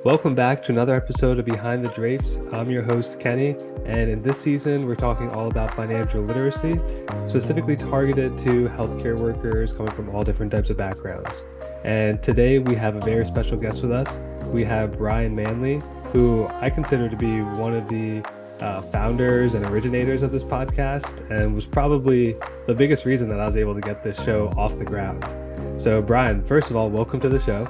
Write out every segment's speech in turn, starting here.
Welcome back to another episode of Behind the Drapes. I'm your host, Kenny, and in this season, we're talking all about financial literacy, specifically targeted to healthcare workers coming from all different types of backgrounds. And today, we have a very special guest with us. We have Brian Manley, who I consider to be one of the founders and originators of this podcast, and was probably the biggest reason that I was able to get this show off the ground. So, Brian, first of all, welcome to the show.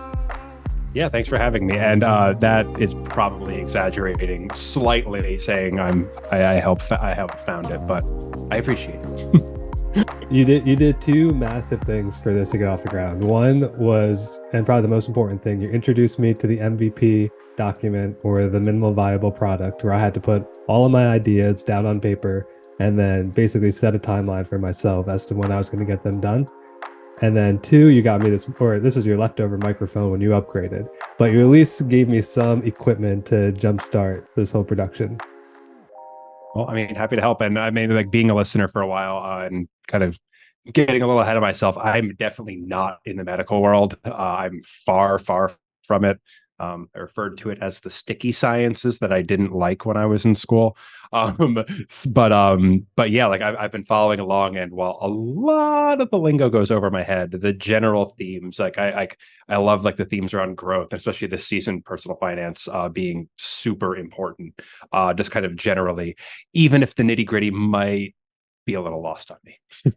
Yeah, thanks for having me. And that is probably exaggerating slightly, saying I helped found it, but I appreciate it. You did two massive things for this to get off the ground. One was, and probably the most important thing, you introduced me to the MVP document, or the minimal viable product, where I had to put all of my ideas down on paper and then basically set a timeline for myself as to when I was going to get them done. And then two, you got me this, or this was your leftover microphone when you upgraded, but you at least gave me some equipment to jumpstart this whole production. Well, I mean, happy to help. And I mean, like being a listener for a while and kind of getting a little ahead of myself, I'm definitely not in the medical world. I'm far, far from it. I referred to it as the sticky sciences that I didn't like when I was in school. But yeah, like I've been following along, and while a lot of the lingo goes over my head, the general themes, like I love like the themes around growth, especially this season, personal finance being super important, just kind of generally, even if the nitty gritty might be a little lost on me. And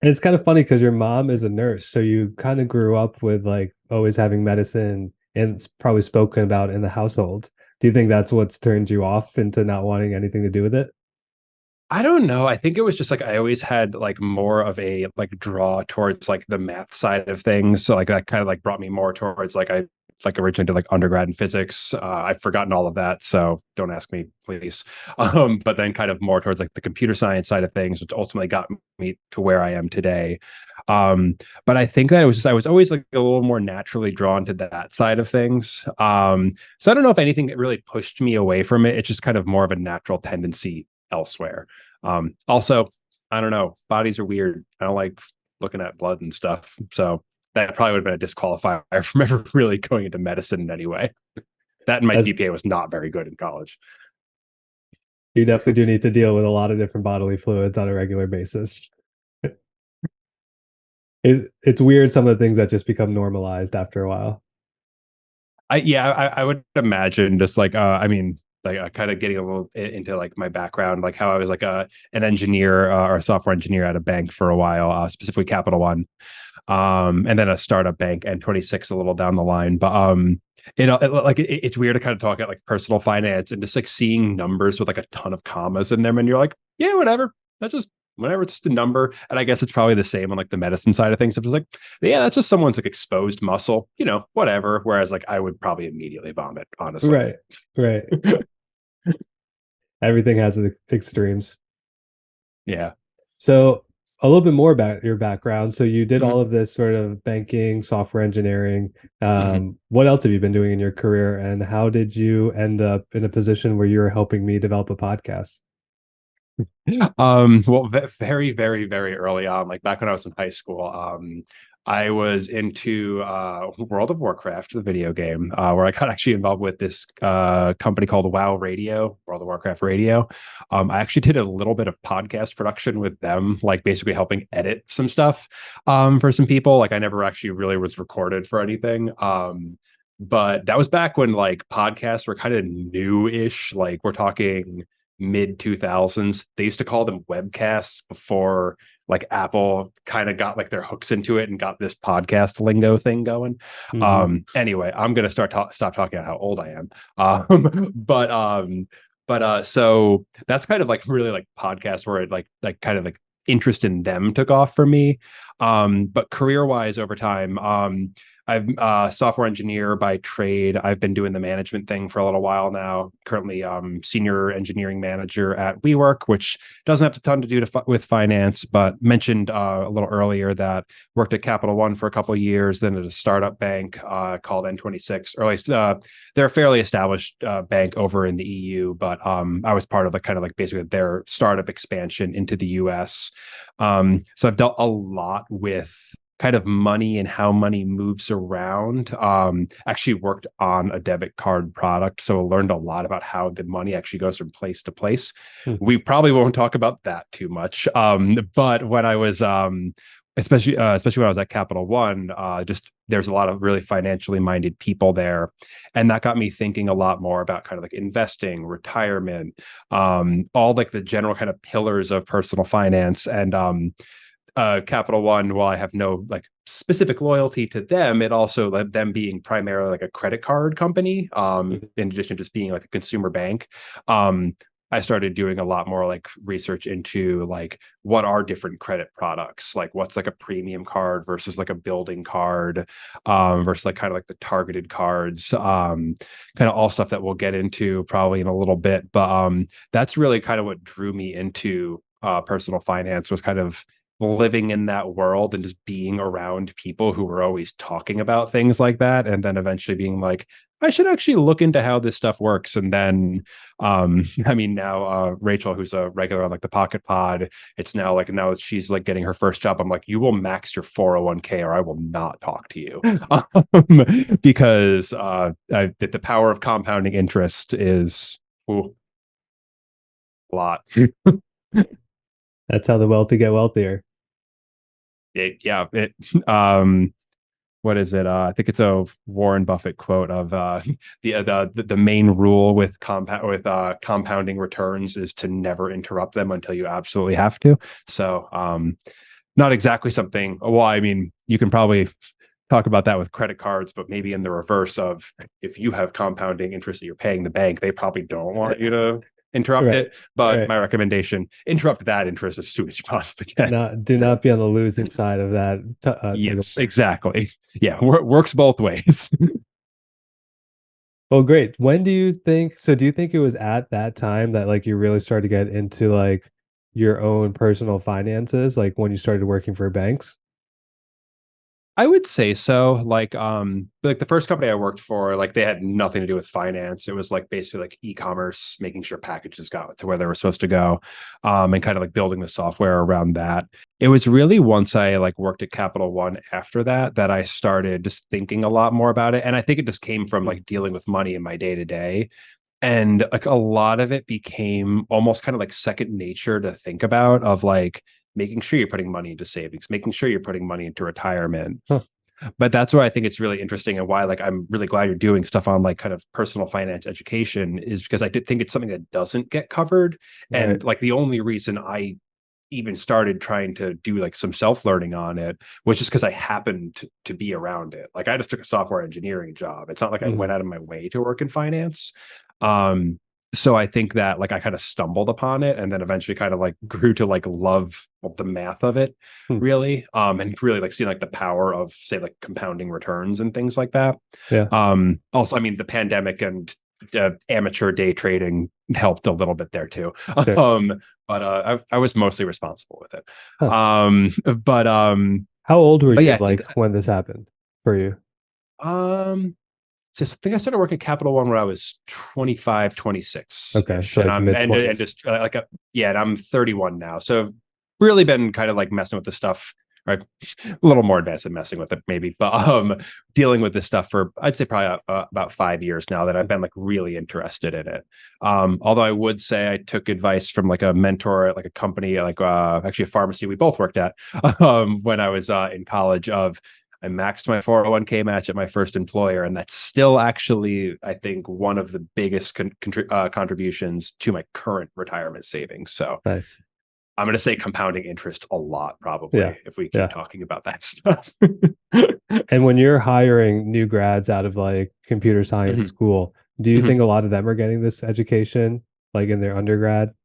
it's kind of funny because your mom is a nurse, so you kind of grew up with like always having medicine and it's probably spoken about in the household. Do you think that's what's turned you off into not wanting anything to do with it? I don't know. I think it was just like I always had like more of a like draw towards like the math side of things. So like that kind of like brought me more towards like I like originally did like undergrad in physics. I've forgotten all of that, so don't ask me, please. But then kind of more towards like the computer science side of things, which ultimately got me to where I am today. Um, but I think that it was just I was always like a little more naturally drawn to that side of things. So I don't know if anything that really pushed me away from it. It's just kind of more of a natural tendency elsewhere. Also, I don't know, bodies are weird. I don't like looking at blood and stuff. So that probably would have been a disqualifier from ever really going into medicine in any way. That and my As GPA was not very good in college. you definitely do need to deal with a lot of different bodily fluids on a regular basis. It's weird, some of the things that just become normalized after a while. I would imagine just like I mean like kind of getting a little into like my background, like how I was like an engineer or a software engineer at a bank for a while, specifically Capital One, and then a startup bank N26 a little down the line. But it's weird to kind of talk about like personal finance and just like seeing numbers with like a ton of commas in them, and you're like, yeah, whatever. That's just whenever it's just a number. And I guess it's probably the same on like the medicine side of things. I'm just like, yeah, that's just someone's like exposed muscle, whatever. Whereas like I would probably immediately vomit, honestly. Right, right. Everything has extremes. Yeah. So a little bit more about your background. So you did Mhm. all of this sort of banking, software engineering. Mhm. What else have you been doing in your career, and how did you end up in a position where you're helping me develop a podcast? Well, very, very, very early on, like back when I was in high school, I was into World of Warcraft, the video game, where I got actually involved with this company called WoW Radio, World of Warcraft Radio. I actually did a little bit of podcast production with them, like basically helping edit some stuff for some people. Like I never actually really was recorded for anything. But that was back when like podcasts were kind of new-ish. Like we're talking mid 2000s. They used to call them webcasts before like Apple kind of got like their hooks into it and got this podcast lingo thing going. Hmm. Anyway, I'm gonna stop talking about how old I am. So that's kind of like really like podcasts where it like kind of like interest in them took off for me. But career wise over time, I'm a software engineer by trade. I've been doing the management thing for a little while now. Currently, senior engineering manager at WeWork, which doesn't have a ton to do with finance, but mentioned a little earlier that worked at Capital One for a couple of years, then at a startup bank called N26, or at least they're a fairly established bank over in the EU, but I was part of the kind of like basically their startup expansion into the US. So I've dealt a lot with kind of money and how money moves around. Actually worked on a debit card product, so I learned a lot about how the money actually goes from place to place. Hmm. We probably won't talk about that too much. But when I was especially when I was at Capital One, just there's a lot of really financially minded people there, and that got me thinking a lot more about kind of like investing, retirement, all like the general kind of pillars of personal finance. And Capital One, while I have no like specific loyalty to them, it also like them being primarily like a credit card company, Mhm. in addition to just being like a consumer bank. Um, I started doing a lot more like research into like what are different credit products, like what's like a premium card versus like a building card, versus like kind of like the targeted cards, kind of all stuff that we'll get into probably in a little bit. But that's really kind of what drew me into personal finance, was kind of living in that world and just being around people who were always talking about things like that, and then eventually being like, I should actually look into how this stuff works. And then I mean, now Rachel, who's a regular on like the Pocket Pod, it's now like, now that she's like getting her first job, I'm like, you will max your 401k or I will not talk to you. Because the power of compounding interest is, ooh, a lot. That's how the wealthy get wealthier. Yeah, um what is it? I think it's a Warren Buffett quote of the main rule with compounding returns is to never interrupt them until you absolutely have to. So not exactly something. Well, I mean, you can probably talk about that with credit cards, but maybe in the reverse of, if you have compounding interest that you're paying the bank, they probably don't want you to interrupt Right. it. But Right. my recommendation: interrupt that interest as soon as you possibly can. Not do not be on the losing side of that tug of Yes, war. exactly. Yeah, works both ways. Well, great. When do you think, so do you think it was at that time that like you really started to get into like your own personal finances, like when you started working for banks? I would say so. Like the first company I worked for, like they had nothing to do with finance. It was like basically like e-commerce, making sure packages got to where they were supposed to go, and kind of like building the software around that. It was really once I like worked at Capital One after that that I started just thinking a lot more about it. And I think it just came from Hmm. like dealing with money in my day to day. And like a lot of it became almost kind of like second nature to think about, of like making sure you're putting money into savings, making sure you're putting money into retirement. Huh. But that's why I think it's really interesting, and why like I'm really glad you're doing stuff on like kind of personal finance education, is because I did think it's something that doesn't get covered. Right. And like the only reason I even started trying to do like some self-learning on it was just because I happened to be around it. Like I just took a software engineering job. It's not like I went Mhm. out of my way to work in finance. Um, so I think that like I kind of stumbled upon it, and then eventually kind of like grew to like love the math of it, Hmm. really. And really like seeing like the power of, say, like compounding returns and things like that. Yeah. Also, I mean, the pandemic and amateur day trading helped a little bit there too. Sure. I was mostly responsible with it. Huh. Um, but um, How old were but you yeah, I think like when this happened for you? um, so I think I started working at Capital One when I was 25, 26 Okay. ish, So and like mid and 20s. just like yeah, and I'm 31 now, so I've really been kind of like messing with this stuff. Right, a little more advanced than messing with it, maybe, but dealing with this stuff for, I'd say, probably about 5 years now that I've been like really interested in it. Although I would say I took advice from like a mentor at like a company, like actually a pharmacy we both worked at, when I was in college. Of I maxed my 401k match at my first employer, and that's still actually, I think, one of the biggest contributions to my current retirement savings. So Nice. I'm going to say compounding interest a lot, Yeah. probably, if we keep Yeah. talking about that stuff. And when you're hiring new grads out of like computer science Mhm, school, do you mhm. think a lot of them are getting this education like in their undergrad?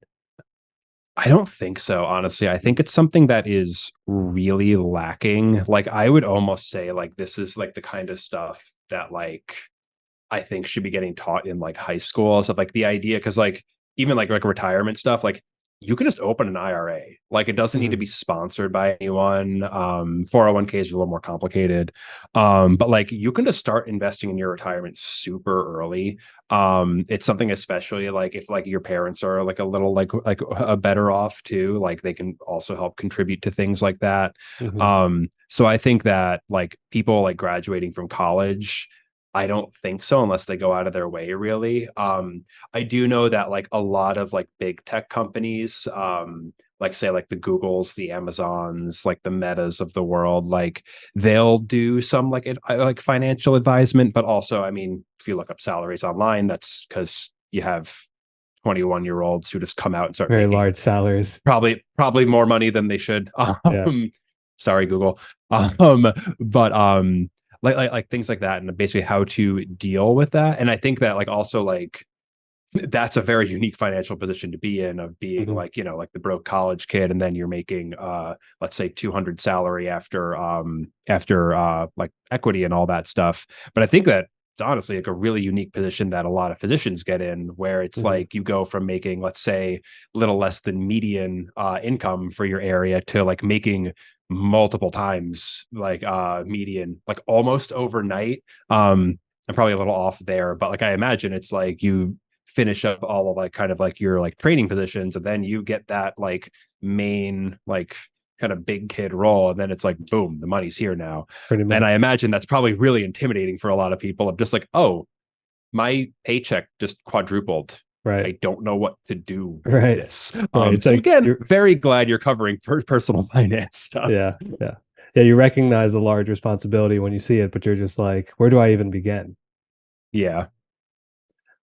I don't think so, honestly. I think it's something that is really lacking. Like, I would almost say, like, this is like the kind of stuff that, like, I think should be getting taught in like high school. So, like, the idea, because, like, even like retirement stuff, like, you can just open an IRA. Like it doesn't need to Mhm. be sponsored by anyone. 401k is a little more complicated. But like you can just start investing in your retirement super early. It's something especially like if like your parents are like a little like a better off too, like they can also help contribute to things like that. Mhm. So I think that like people like graduating from college, I don't think so unless they go out of their way really. I do know that like a lot of like big tech companies, like say like the Googles, the Amazons, like the Metas of the world, like they'll do some like financial advisement, but also, I mean, if you look up salaries online, that's because you have 21-year-olds who just come out and start Very making large salaries. probably more money than they should. Yeah. Sorry, Google. But like things like that, and basically how to deal with that. And I think that like also like that's a very unique financial position to be in of being Mhm. like like the broke college kid and then you're making let's say 200 salary after like equity and all that stuff. But I think that it's honestly like a really unique position that a lot of physicians get in where it's Mhm. like you go from making let's say a little less than median income for your area to like making multiple times like median like almost overnight. I'm probably a little off there, but like I imagine it's like you finish up all of like kind of like your like training positions and then you get that like main like kind of big kid role and then it's like boom, the money's here now. Pretty And I much. imagine that's probably really intimidating for a lot of people of just like, oh, my paycheck just quadrupled. Right. I don't know what to do with Right. this. Right. It's So like again, you're, very glad you're covering personal finance stuff. yeah, yeah. Yeah, you recognize a large responsibility when you see it, but you're just like, where do I even begin? Yeah.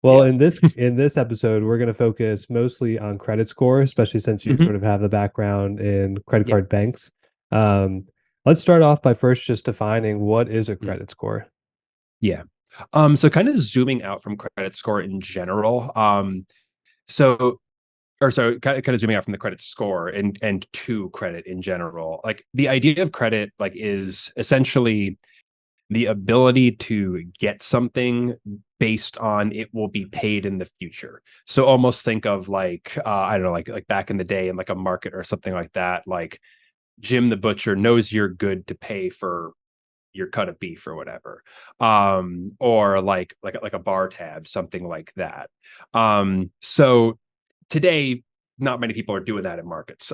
Well, Yeah. in this episode, we're going to focus mostly on credit score, especially since you Mhm. sort of have the background in credit Yeah. card banks. Um, let's start off by first just defining what is a Mm. credit score. Yeah. So kind of zooming out from credit score in general. So kind of zooming out from the credit score and to credit in general. Like the idea of credit like is essentially the ability to get something based on it will be paid in the future. So almost think of like I don't know, like back in the day in like a market or something like that. Like Jim the butcher knows you're good to pay for your cut of beef or whatever, or like a bar tab, something like that. So today not many people are doing that in markets,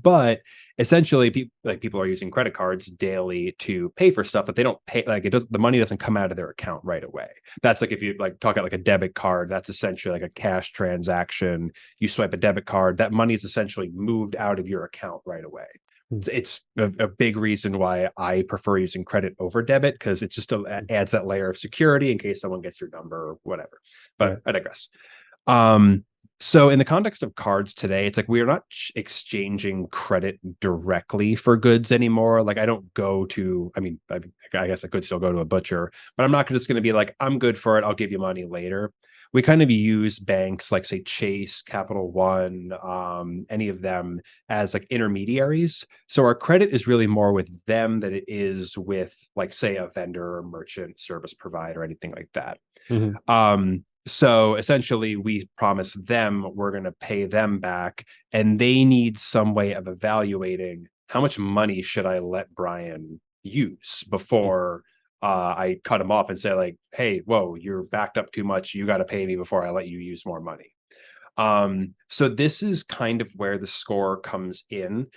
but essentially people are using credit cards daily to pay for stuff that they don't pay, like it does, the money doesn't come out of their account right away. That's like if you like talk about like a debit card, that's essentially like a cash transaction. You swipe a debit card, that money is essentially moved out of your account right away. Hmm. It's a big reason why I prefer using credit over debit because it's just adds that layer of security in case someone gets your number or whatever. But Right. I digress. Um, so in the context of cards today, it's like we are not exchanging credit directly for goods anymore. Like I don't go to, I mean, I guess I could still go to a butcher, but I'm not just going to be like, I'm good for it. I'll give you money later. We kind of use banks like say Chase, Capital One, any of them as like intermediaries. So our credit is really more with them than it is with like say a vendor or merchant service provider or anything like that. Mhm. So essentially, we promise them we're going to pay them back, and they need some way of evaluating how much money should I let Brian use before I cut him off and say like, "Hey, whoa, you're backed up too much. You got to pay me before I let you use more money." So this is kind of where the score comes in.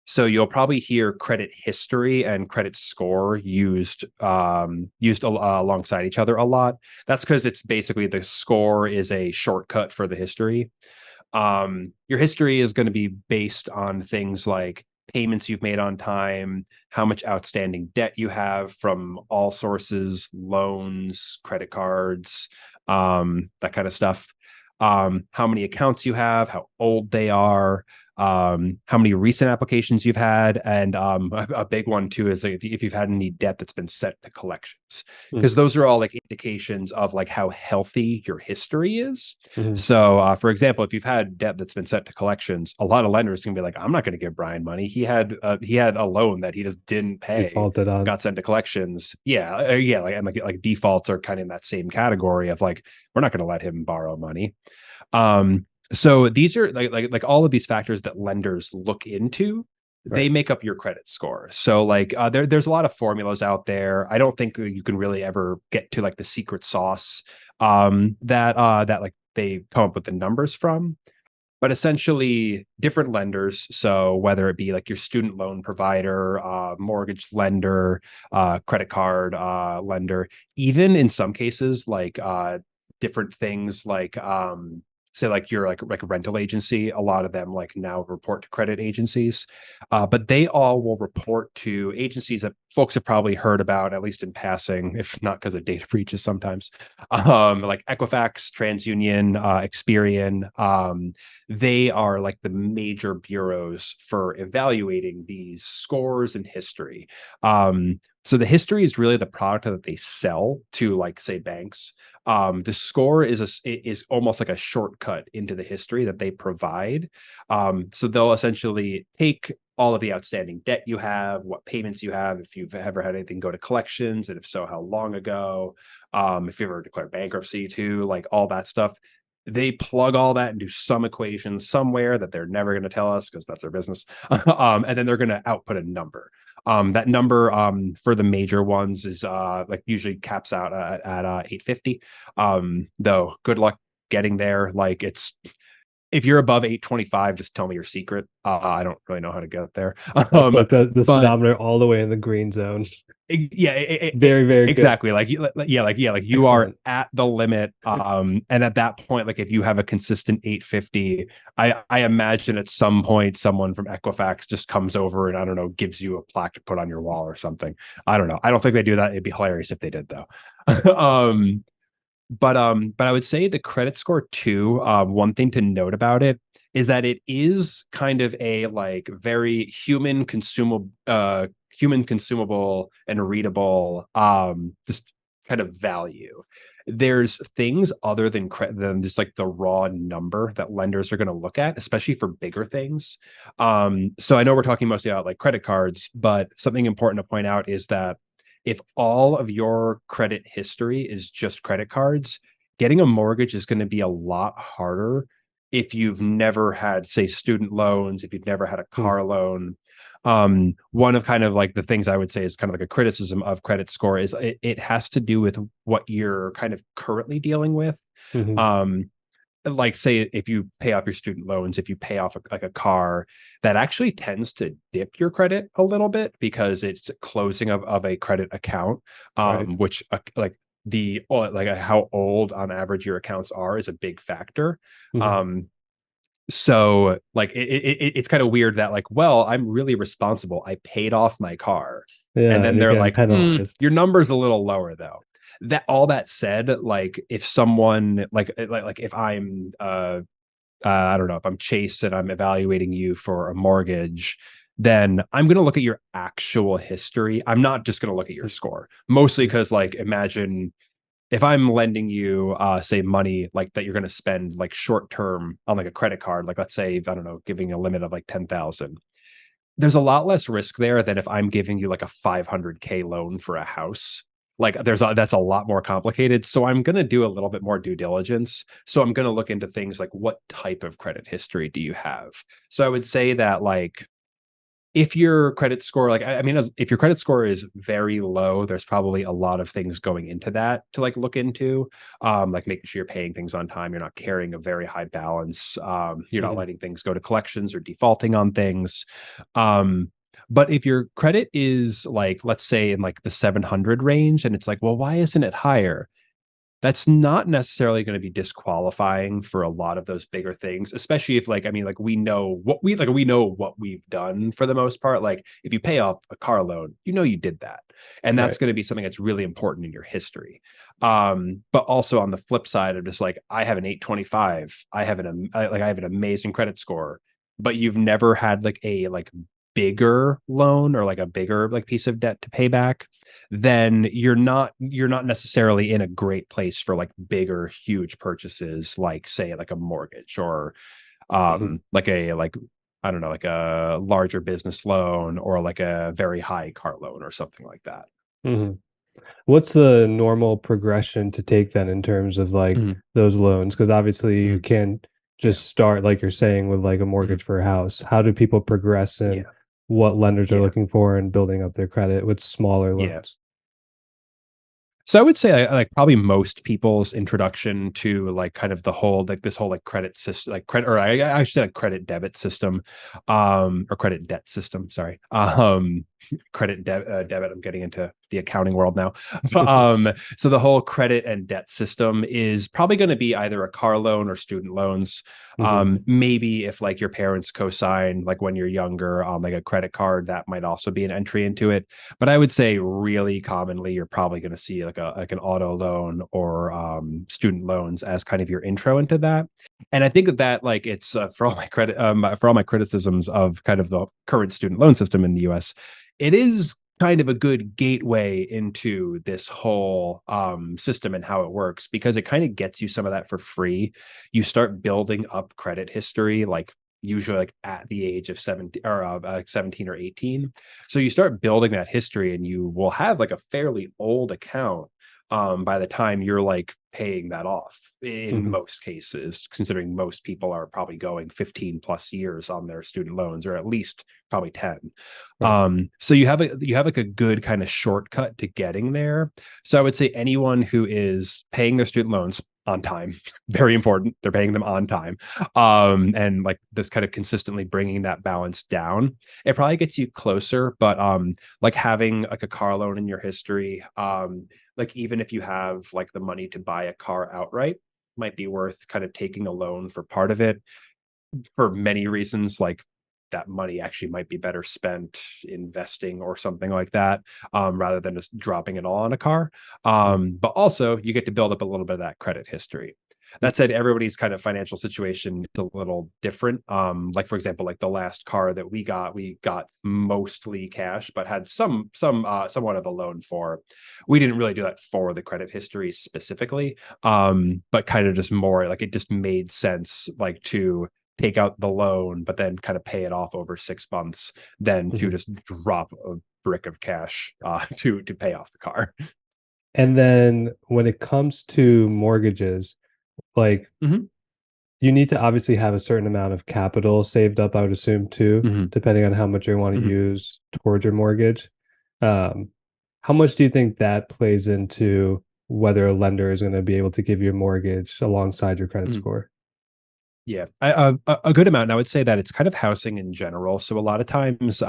So you'll probably hear credit history and credit score used alongside each other a lot. That's because it's basically the score is a shortcut for the history. Your history is going to be based on things like payments you've made on time, how much outstanding debt you have from all sources, loans, credit cards, that kind of stuff. How many accounts you have, how old they are, how many recent applications you've had, and a big one too is like if you've had any debt that's been set to collections, Mhm. because those are all like indications of like how healthy your history is. Mhm. So, for example, if you've had debt that's been set to collections, a lot of lenders can be like, "I'm not going to give Brian money. He had a loan that he just didn't pay, Defaulted on. got sent to collections." Yeah, yeah, like and like defaults are kind of in that same category of like we're not going to let him borrow money. So these are like all of these factors that lenders look into. They Right. make up your credit score. So there's a lot of formulas out there. I don't think that you can really ever get to like the secret sauce that like they come up with the numbers from. But essentially different lenders, so whether it be like your student loan provider, mortgage lender, credit card lender, even in some cases like different things like say like your like a rental agency, a lot of them like now report to credit agencies, but they all will report to agencies that folks have probably heard about, at least in passing, if not because of data breaches sometimes, like Equifax, TransUnion, Experian. They are like the major bureaus for evaluating these scores and history. So the history is really the product that they sell to, like, say, banks. The score is almost like a shortcut into the history that they provide. So they'll essentially take all of the outstanding debt you have, what payments you have, if you've ever had anything go to collections, and if so, how long ago, if you ever declared bankruptcy too, like all that stuff. They plug all that into some equation somewhere that they're never going to tell us because that's their business. And then they're going to output a number. That number for the major ones is like usually caps out at 850. Though good luck getting there. Like it's if you're above 825, just tell me your secret. I don't really know how to get there. That's like the But speedometer all the way in the green zone. yeah, Very, very good. exactly. Like you are Excellent. at the limit. And at that point, like if you have a consistent 850, I imagine at some point someone from Equifax just comes over and I don't know, gives you a plaque to put on your wall or something. I don't know. I don't think they do that. It'd be hilarious if they did though. But I would say the credit score too, one thing to note about it is that it is kind of a like very human consumable and readable just kind of value. There's things other than just like the raw number that lenders are going to look at, especially for bigger things. So I know we're talking mostly about like credit cards, but something important to point out is that if all of your credit history is just credit cards, getting a mortgage is going to be a lot harder if you've never had, say, student loans, if you've never had a Hmm. car loan. One of kind of like the things I would say is kind of like a criticism of credit score is it has to do with what you're kind of currently dealing with. Hmm. Um, like say if you pay off your student loans, if you pay off like a car, that actually tends to dip your credit a little bit because it's closing of a credit account, Right. which like like how old on average your accounts are is a big factor. Hmm. um so like it's kind of weird that like, well, I'm really responsible, I paid off my car, and Yeah, then and you're they're getting like, penalized. your number's a little lower though. That all that said, like if someone like if I'm I don't know, if I'm Chase and I'm evaluating you for a mortgage, then I'm going to look at your actual history. I'm not just going to look at your score, mostly because like imagine if I'm lending you say money like that you're going to spend like short term on like a credit card, like let's say I don't know, giving a limit of like 10,000. There's a lot less risk there than if I'm giving you like a 500K loan for a house. Like that's a lot more complicated. So I'm going to do a little bit more due diligence. So I'm going to look into things like what type of credit history do you have? So I would say that like if your credit score, like I mean, if your credit score is very low, there's probably a lot of things going into that to like look into, like making sure you're paying things on time, you're not carrying a very high balance, you're not Hmm. letting things go to collections or defaulting on things. But if your credit is like, let's say in like the 700 range, and it's like, well, why isn't it higher? That's not necessarily going to be disqualifying for a lot of those bigger things, especially if like I mean like we know what we've done for the most part. Like if you pay off a car loan, you know you did that, and that's Right. going to be something that's really important in your history. But also on the flip side of just like I have an 825, I have an amazing credit score, but you've never had like a like bigger loan or like a bigger like piece of debt to pay back, then you're not necessarily in a great place for like bigger huge purchases, like say like a mortgage or Hmm. like a like I don't know, like a larger business loan or like a very high car loan or something like that. Hmm. What's the normal progression to take then in terms of like Mhm, those loans? Because obviously you mhm, can. just start, like you're saying, with like a Mhm. mortgage for a house? How do people progress in Yeah. what lenders are Yeah. looking for and building up their credit with smaller Yeah. loans? So I would say like probably most people's introduction to like kind of the whole like this whole like credit system like credit or I should say like credit debit system or credit debt system, sorry. Debit, I'm getting into the accounting world now. So the whole credit and debt system is probably going to be either a car loan or student loans. Hmm. Maybe if like your parents co-sign like when you're younger on like a credit card, that might also be an entry into it. But I would say really commonly you're probably going to see like an auto loan or student loans as kind of your intro into that. And I think that like it's for all my criticisms of kind of the current student loan system in the U.S., it is kind of a good gateway into this whole system and how it works because it kind of gets you some of that for free. You start building up credit history like usually like at the age of 17 or 17 or 18. So you start building that history and you will have like a fairly old account by the time you're like paying that off in Hmm. most cases, considering most people are probably going 15 plus years on their student loans, or at least probably 10. Right. So you have like a good kind of shortcut to getting there. So I would say anyone who is paying their student loans on time, very important, they're paying them on time, and like this kind of consistently bringing that balance down, it probably gets you closer. But like having like a car loan in your history, like even if you have like the money to buy a car outright, might be worth kind of taking a loan for part of it for many reasons. Like that money actually might be better spent investing or something like that, rather than just dropping it all on a car. But also you get to build up a little bit of that credit history. That said, everybody's kind of financial situation is a little different. Like for example, like the last car that we got mostly cash, but had somewhat of a loan for. We didn't really do that for the credit history specifically, but kind of just more like it just made sense, like to take out the loan, but then kind of pay it off over 6 months, than to Hmm. just drop a brick of cash to pay off the car. And then when it comes to mortgages, like Hmm. you need to obviously have a certain amount of capital saved up, I would assume too, Hmm. depending on how much you want to Hmm. use towards your mortgage. Um, how much do you think that plays into whether a lender is going to be able to give you a mortgage alongside your credit Hmm. score? Yeah, a good amount. And I would say that it's kind of housing in general. So a lot of times,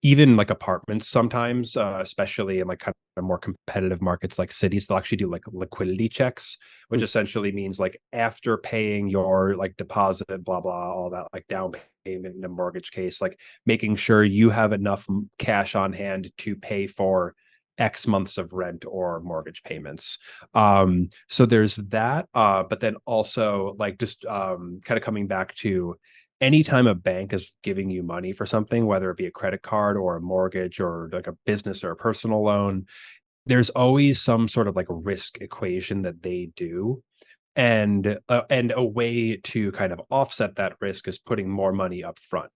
even like apartments sometimes, especially in like kind of more competitive markets like cities, they'll actually do like liquidity checks, which Mm. essentially means like after paying your like deposit, blah blah, all that like down payment in a mortgage case, like making sure you have enough cash on hand to pay for X months of rent or mortgage payments. So there's that. But then also like just kind of coming back to anytime a bank is giving you money for something, whether it be a credit card or a mortgage or like a business or a personal loan, there's always some sort of like risk equation that they do. And a way to kind of offset that risk is putting more money up front.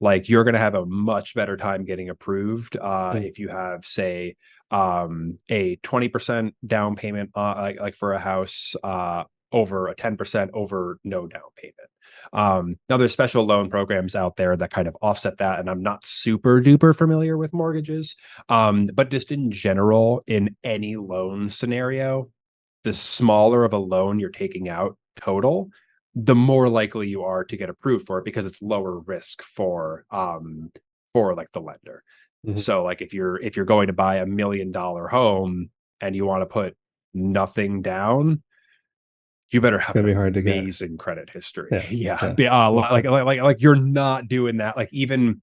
Like you're going to have a much better time getting approved Mm. if you have, say, a 20% down payment, like for a house, over a 10% over no down payment. Now there's special loan programs out there that kind of offset that, and I'm not super duper familiar with mortgages, but just in general, in any loan scenario, the smaller of a loan you're taking out total, the more likely you are to get approved for it because it's lower risk for like the lender. Mhm. So like if you're going to buy $1 million home and you want to put nothing down, you better It's have going an to be hard to get. amazing credit history. Yeah. Yeah. Yeah. Like you're not doing that. Like even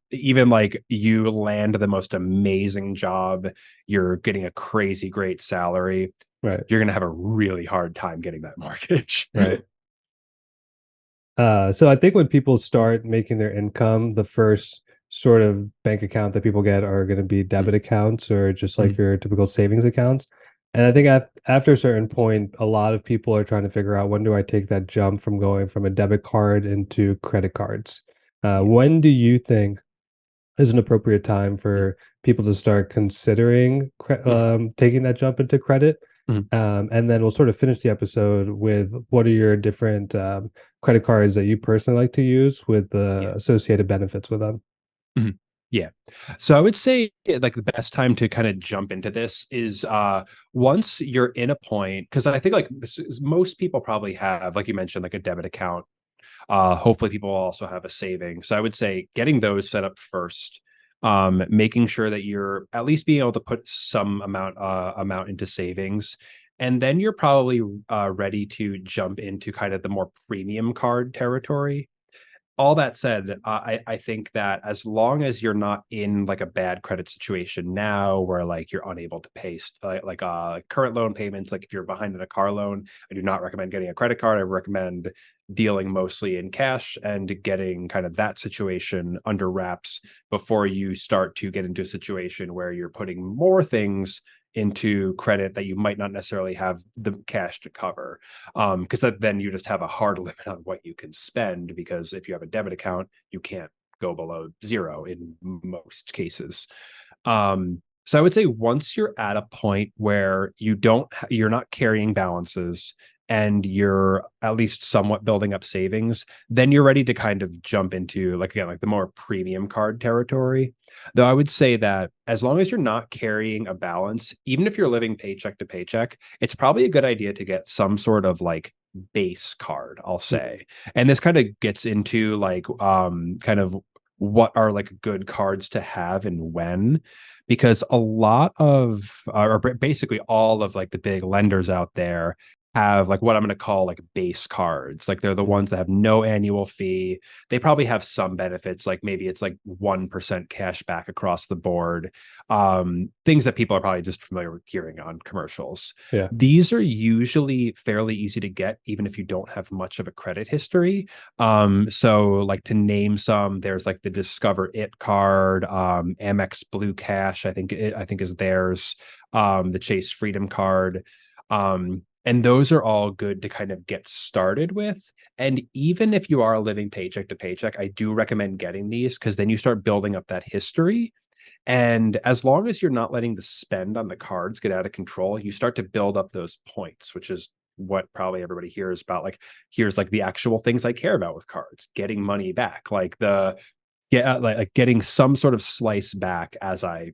like you land the most amazing job, you're getting a crazy great salary, Right. you're gonna have a really hard time getting that mortgage. Right. So I think when people start making their income, the first sort of bank account that people get are going to be debit accounts or just like Mhm. your typical savings accounts. And I think after a certain point, a lot of people are trying to figure out when do I take that jump from going from a debit card into credit cards. Yeah. When do you think is an appropriate time Mhm. for people to start considering Mhm. taking that jump into credit? Mhm. And then we'll sort of finish the episode with what are your different credit cards that you personally like to use with the Yeah. associated benefits with them. Mhm. Yeah. So I would say like the best time to kind of jump into this is once you're in a point, because I think like most people probably have, like you mentioned, like a debit account. Hopefully people also have a savings. So I would say getting those set up first, making sure that you're at least being able to put some amount into savings. And then you're probably ready to jump into kind of the more premium card territory. All that said, I think that as long as you're not in like a bad credit situation now, where like you're unable to pay current loan payments, like if you're behind in a car loan, I do not recommend getting a credit card. I recommend dealing mostly in cash and getting kind of that situation under wraps before you start to get into a situation where you're putting more things into credit that you might not necessarily have the cash to cover, because then you just have a hard limit on what you can spend, because if you have a debit account you can't go below zero in most cases. So I would say once you're at a point where you're not carrying balances and you're at least somewhat building up savings, then you're ready to kind of jump into like again like the more premium card territory. Though I would say that as long as you're not carrying a balance, even if you're living paycheck to paycheck, it's probably a good idea to get some sort of like base card, I'll say. And this kind of gets into like kind of what are like good cards to have and when, because a lot of basically all of like the big lenders out there have like what I'm going to call like base cards. Like they're the ones that have no annual fee. They probably have some benefits, like maybe it's like 1% cash back across the board. Things that people are probably just familiar with hearing on commercials. Yeah. These are usually fairly easy to get, even if you don't have much of a credit history. So like to name some, there's like the Discover It card, Amex Blue Cash, I think is theirs, the Chase Freedom card. And those are all good to kind of get started with. And even if you are living paycheck to paycheck, I do recommend getting these because then you start building up that history. And as long as you're not letting the spend on the cards get out of control, you start to build up those points, which is what probably everybody hears about. Like, here's like the actual things I care about with cards, getting money back, like like getting some sort of slice back as I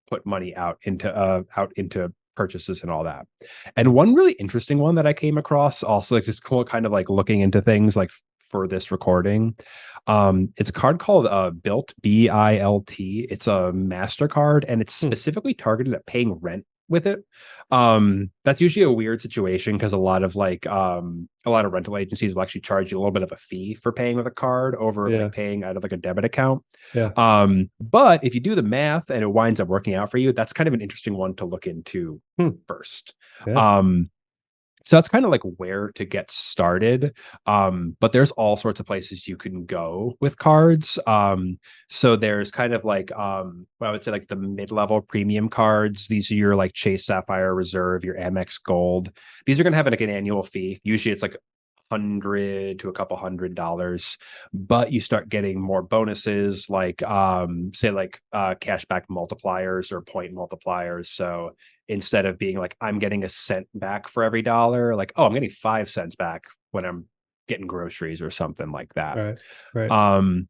put money out into purchases and all that. And one really interesting one that I came across, also like just cool, kind of like looking into things like for this recording. It's a card called Bilt, Bilt. It's a MasterCard, and it's Hmm. specifically targeted at paying rent with it. That's usually a weird situation because a lot of rental agencies will actually charge you a little bit of a fee for paying with a card over Yeah. like paying out of like a debit account. Yeah. But if you do the math and it winds up working out for you, that's kind of an interesting one to look into Hmm. first. Yeah. Um, so that's kind of like where to get started. But there's all sorts of places you can go with cards. So there's kind of like what I would say like the mid-level premium cards. These are your like Chase Sapphire Reserve, your Amex Gold. These are gonna have like an annual fee. Usually it's like 100 to a couple $100, but you start getting more bonuses like say like cashback multipliers or point multipliers. So instead of being like I'm getting a cent back for every dollar, like oh I'm getting 5 cents back when I'm getting groceries or something like that. Right. Right. um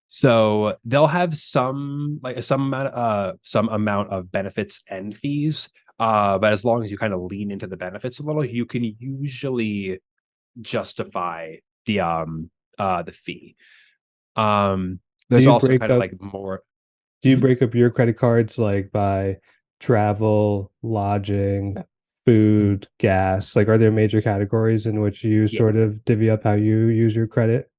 so they'll have some amount of benefits and fees, but as long as you kind of lean into the benefits a little, you can usually justify the fee. Do There's you also break kind of up like more. do you Mhm. break up your credit cards like by travel, lodging, Mhm. food, gas? Like are there major categories in which you Yeah. sort of divvy up how you use your credit?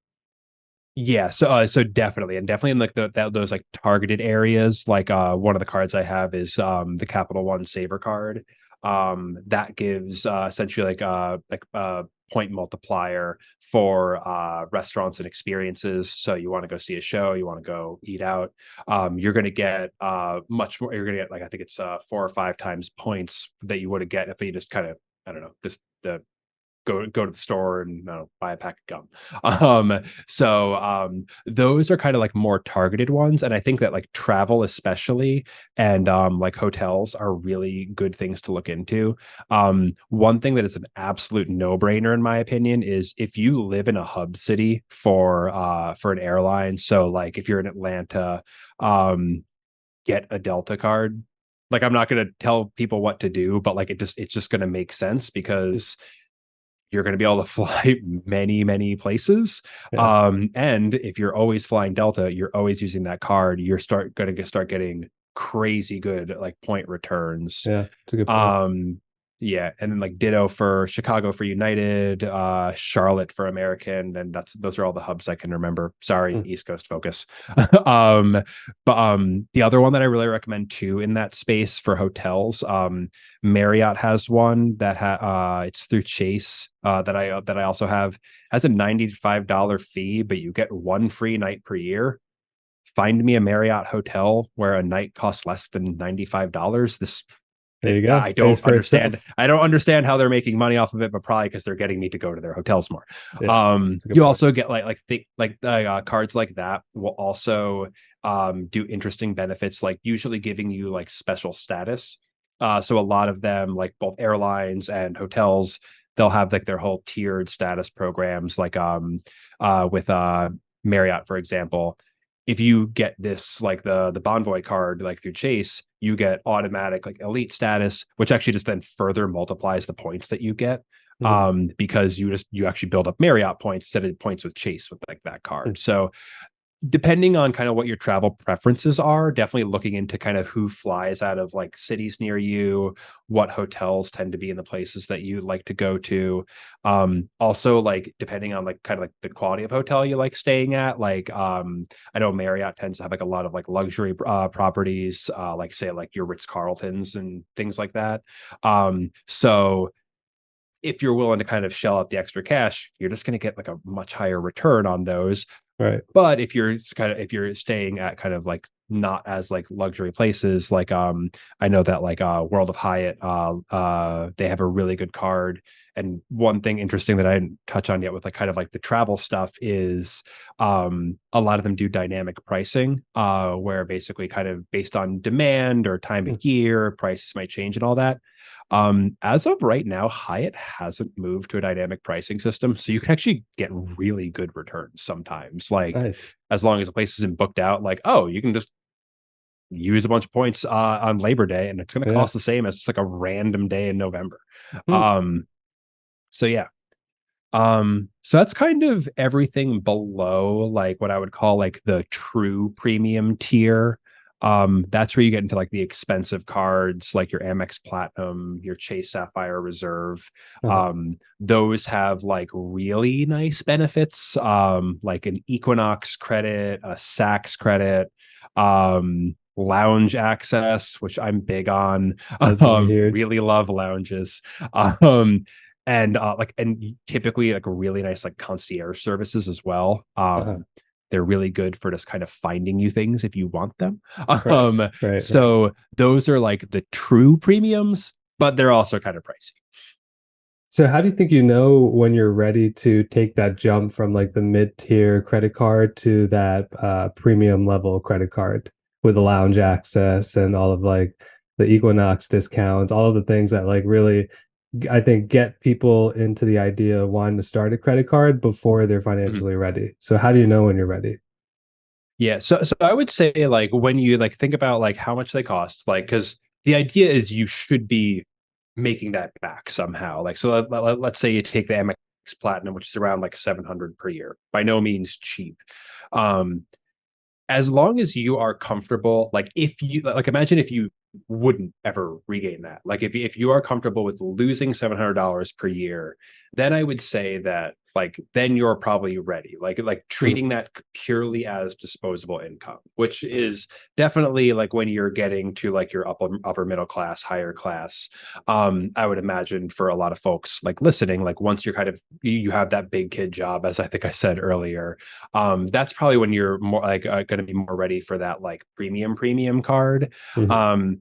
Yeah, so definitely, and definitely in like those like targeted areas, like one of the cards I have is the Capital One Saver card. That gives essentially like point multiplier for restaurants and experiences. So you want to go see a show, you want to go eat out, you're going to get much more. You're going to get like I think it's 4 or 5 times points that you would have get if you just kind of I don't know just the go to the store and buy a pack of gum. Those are kind of like more targeted ones, and I think that like travel especially and like hotels are really good things to look into. One thing that is an absolute no-brainer in my opinion is if you live in a hub city for an airline. So like if you're in Atlanta, get a Delta card. Like I'm not going to tell people what to do, but like it's just going to make sense because you're going to be able to fly many places. Yeah. And if you're always flying Delta, you're always using that card, you're going to start getting crazy good like point returns. Yeah. It's a good point. Yeah, and then like ditto for Chicago for United, Charlotte for American, and those are all the hubs I can remember. Sorry, Mm. East Coast focus. um but the other one that I really recommend too in that space for hotels, Marriott has one that it's through Chase, that I also have, has a $95 fee, but you get one free night per year. Find me a Marriott hotel where a night costs less than $95. There you go. I Pays don't for understand. itself. I don't understand how they're making money off of it, but probably because they're getting me to go to their hotels more. Yeah. It's a good You point. also get cards like that will also do interesting benefits, like usually giving you like special status. So a lot of them, like both airlines and hotels, they'll have like their whole tiered status programs, like with Marriott, for example. If you get this like the Bonvoy card like through Chase, you get automatic like elite status, which actually just then further multiplies the points that you get, Mhm. because you actually build up Marriott points instead of points with Chase with like that Mm. card. So depending on kind of what your travel preferences are, definitely looking into kind of who flies out of like cities near you, what hotels tend to be in the places that you like to go to. Also like depending on like kind of like the quality of hotel you like staying at. Like I know Marriott tends to have like a lot of like luxury properties, like say like your Ritz-Carltons and things like that. So if you're willing to kind of shell out the extra cash, you're just going to get like a much higher return on those. Right. But if you're staying at kind of like not as like luxury places, like I know that like World of Hyatt, they have a really good card. And one thing interesting that I didn't touch on yet with like kind of like the travel stuff is a lot of them do dynamic pricing, where basically kind of based on demand or time Mm. of year, prices might change and all that. As of right now, Hyatt hasn't moved to a dynamic pricing system, so you can actually get really good returns sometimes. Like Nice. as long as the place isn't booked out, like oh, you can just use a bunch of points on Labor Day, and it's going to Yeah. cost the same as just like a random day in November. Hmm. Um, so yeah, so that's kind of everything below like what I would call like the true premium tier. That's where you get into like the expensive cards, like your Amex Platinum, your Chase Sapphire Reserve. Uh-huh. Those have like really nice benefits, like an Equinox credit, a Saks credit, lounge access, which I'm big on. That's gonna be huge. Really love lounges. Um, and typically like really nice like concierge services as well. Uh-huh. They're really good for just kind of finding you things if you want them. Right. Right. So those are like the true premiums, but they're also kind of pricey. So how do you think you know when you're ready to take that jump from like the mid-tier credit card to that premium level credit card with the lounge access and all of like the Equinox discounts, all of the things that like really I think get people into the idea of wanting to start a credit card before they're Mhm. financially ready. So how do you know when you're ready? Yeah, so I would say like when you like think about like how much they cost, like because the idea is you should be making that back somehow. Like so, let's say you take the Amex Platinum, which is around like 700 per year. By no means cheap. Um, as long as you are comfortable, like if you like imagine if you wouldn't ever regain that, like if you are comfortable with losing $700 per year, then I would say that like then you're probably ready, like Mm. treating that purely as disposable income, which is definitely like when you're getting to like your upper middle class, higher class. I would imagine for a lot of folks like listening, like once you're kind of you have that big kid job, as I think I said earlier, that's probably when you're more like going to be more ready for that like premium card. Mhm.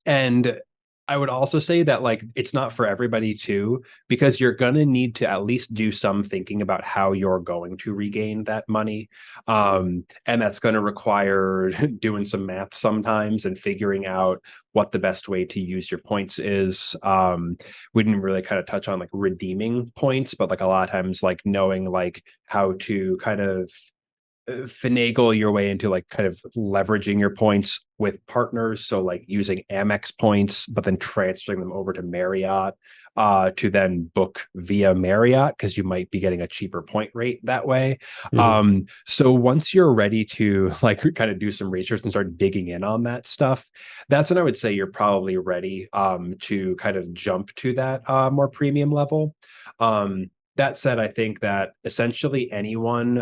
And I would also say that like it's not for everybody too, because you're gonna need to at least do some thinking about how you're going to regain that money. And that's gonna require doing some math sometimes and figuring out what the best way to use your points is. We didn't really kind of touch on like redeeming points, but like a lot of times like knowing like how to kind of finagle your way into like kind of leveraging your points with partners. So like using Amex points, but then transferring them over to Marriott to then book via Marriott because you might be getting a cheaper point rate that way. Mhm. So once you're ready to like kind of do some research and start digging in on that stuff, that's when I would say you're probably ready to kind of jump to that more premium level. Um, that said, I think that essentially anyone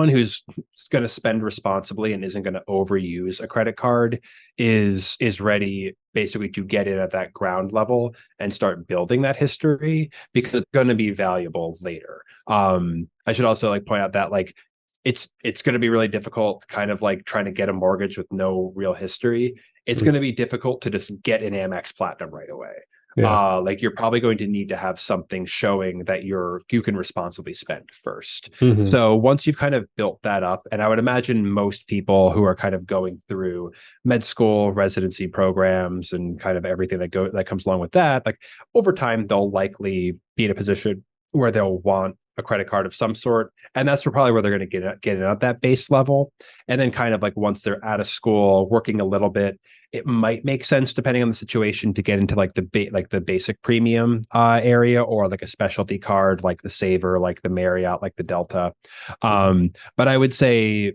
who's going to spend responsibly and isn't going to overuse a credit card is ready basically to get in at that ground level and start building that history because it's going to be valuable later. I should also like point out that like it's going to be really difficult kind of like trying to get a mortgage with no real history. It's Mhm. going to be difficult to just get an Amex Platinum right away. Yeah. Like you're probably going to need to have something showing that you can responsibly spend first. Hmm. So once you've kind of built that up, and I would imagine most people who are kind of going through med school, residency programs, and kind of everything that comes along with that, like over time they'll likely be in a position where they'll want a credit card of some sort, and that's probably where they're going to get it at that base level. And then kind of like once they're out of school, working a little bit, it might make sense depending on the situation to get into like the basic premium area or like a specialty card like the Saver, like the Marriott, like the Delta. But I would say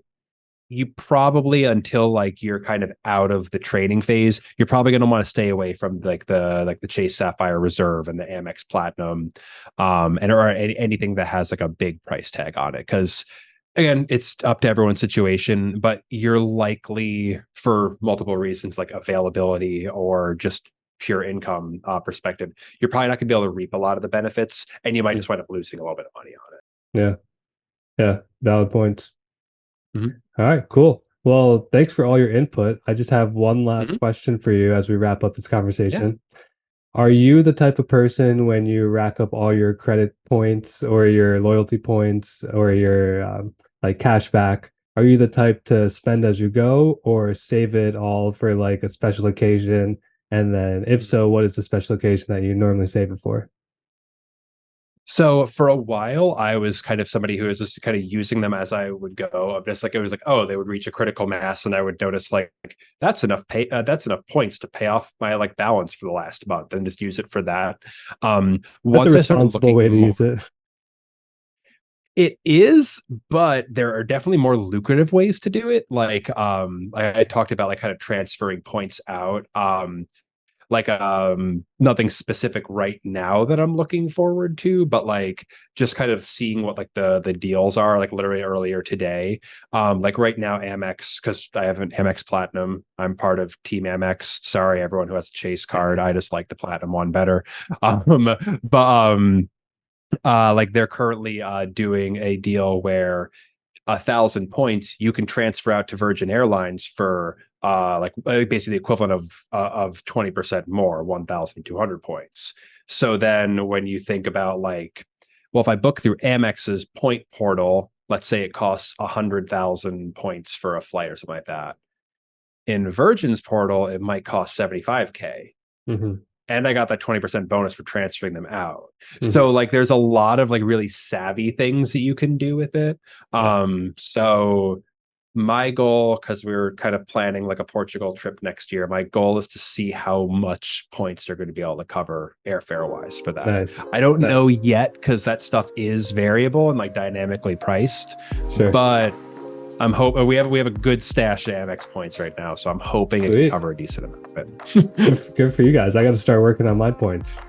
you probably until like you're kind of out of the training phase, you're probably going to want to stay away from like the Chase Sapphire Reserve and the Amex Platinum, and or anything that has like a big price tag on it because again, it's up to everyone's situation, but you're likely for multiple reasons like availability or just pure income perspective, you're probably not going to be able to reap a lot of the benefits, and you might just wind up losing a little bit of money on Yeah. Yeah. Valid points. it. Hmm. All right, cool. Well, thanks for all your input. I just have one last Hmm. question for you as we wrap up this Yeah. conversation. Are you the type of person when you rack up all your credit points or your loyalty points or your like cash back? Are you the type to spend as you go or save it all for like a special occasion? And then, if so, what is the special occasion that you normally save it for? So for a while, I was kind of somebody who was just kind of using them as I would go. Of just like it was like, oh, they would reach a critical mass, and I would notice like that's enough points to pay off my like balance for the last month, and just use it for that. That's a Once I started responsible way looking to more, use it. it is, but there are definitely more lucrative ways to do it. Like I talked about like kind of transferring points out. Nothing specific right now that I'm looking forward to, but like just kind of seeing what like the deals are like literally earlier today. Like right now Amex, because I have an Amex Platinum, I'm part of Team Amex. Sorry everyone who has a Chase card, I just like the Platinum one better. But like they're currently doing a deal where 1,000 points you can transfer out to Virgin Airlines for basically the equivalent of 20% more, 1,200 points. So then when you think about like, well, if I book through Amex's point portal, let's say it costs 100,000 points for a flight or something like that. In Virgin's portal, it might cost 75K, Hmm. and I got that 20% bonus for transferring them out. Hmm. So like there's a lot of like really savvy things that you can do with it. Yeah. So my goal, because we were kind of planning like a Portugal trip next year, my goal is to see how much points they're going to be able to cover airfare wise for that. Nice. I don't know Nice. yet because that stuff is variable and like dynamically priced, Sure. but I'm hoping we have a good stash of Amex points right now, so I'm hoping it can Sweet. cover a decent amount of it. Good for you guys. I got to start working on my points.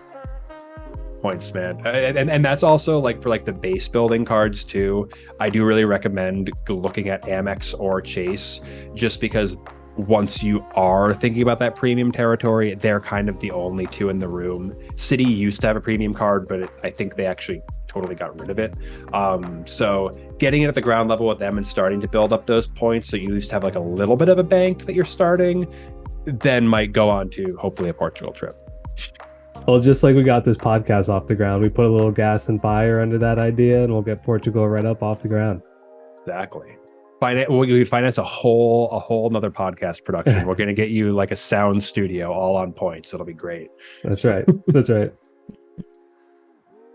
Points, man. And that's also like for like the base building cards too. I do really recommend looking at Amex or Chase just because once you are thinking about that premium territory, they're kind of the only two in the room. City used to have a premium card, but I think they actually totally got rid of it. So getting it at the ground level with them and starting to build up those points so you at least have like a little bit of a bank that you're starting, then might go on to hopefully a Portugal trip. Well, just like we got this podcast off the ground, we put a little gas and fire under that idea, and we'll get Portugal right up off the ground. Exactly. We could finance a whole another podcast production. We're going to get you like a sound studio all on point. So it'll be great. That's right. That's right.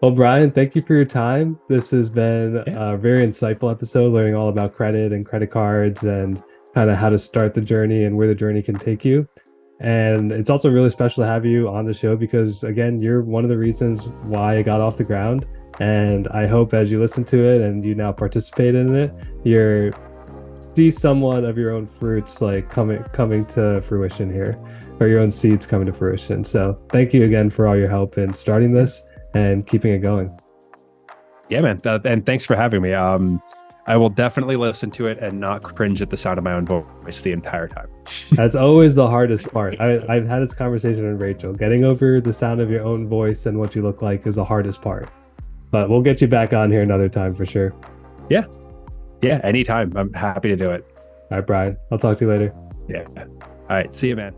Well, Brian, thank you for your time. This has been a very insightful episode, learning all about credit and credit cards and kind of how to start the journey and where the journey can take you. And it's also really special to have you on the show because, again, you're one of the reasons why I got off the ground. And I hope as you listen to it and you now participate in it, you're see somewhat of your own fruits like coming to fruition here, or your own seeds coming to fruition. So thank you again for all your help in starting this and keeping it going. Yeah, man. And thanks for having me. I will definitely listen to it and not cringe at the sound of my own voice the entire time. That's always the hardest part. I've had this conversation with Rachel. Getting over the sound of your own voice and what you look like is the hardest part. But we'll get you back on here another time for sure. Yeah. Yeah, anytime. I'm happy to do it. All right, Brian. I'll talk to you later. Yeah. All right. See you, man.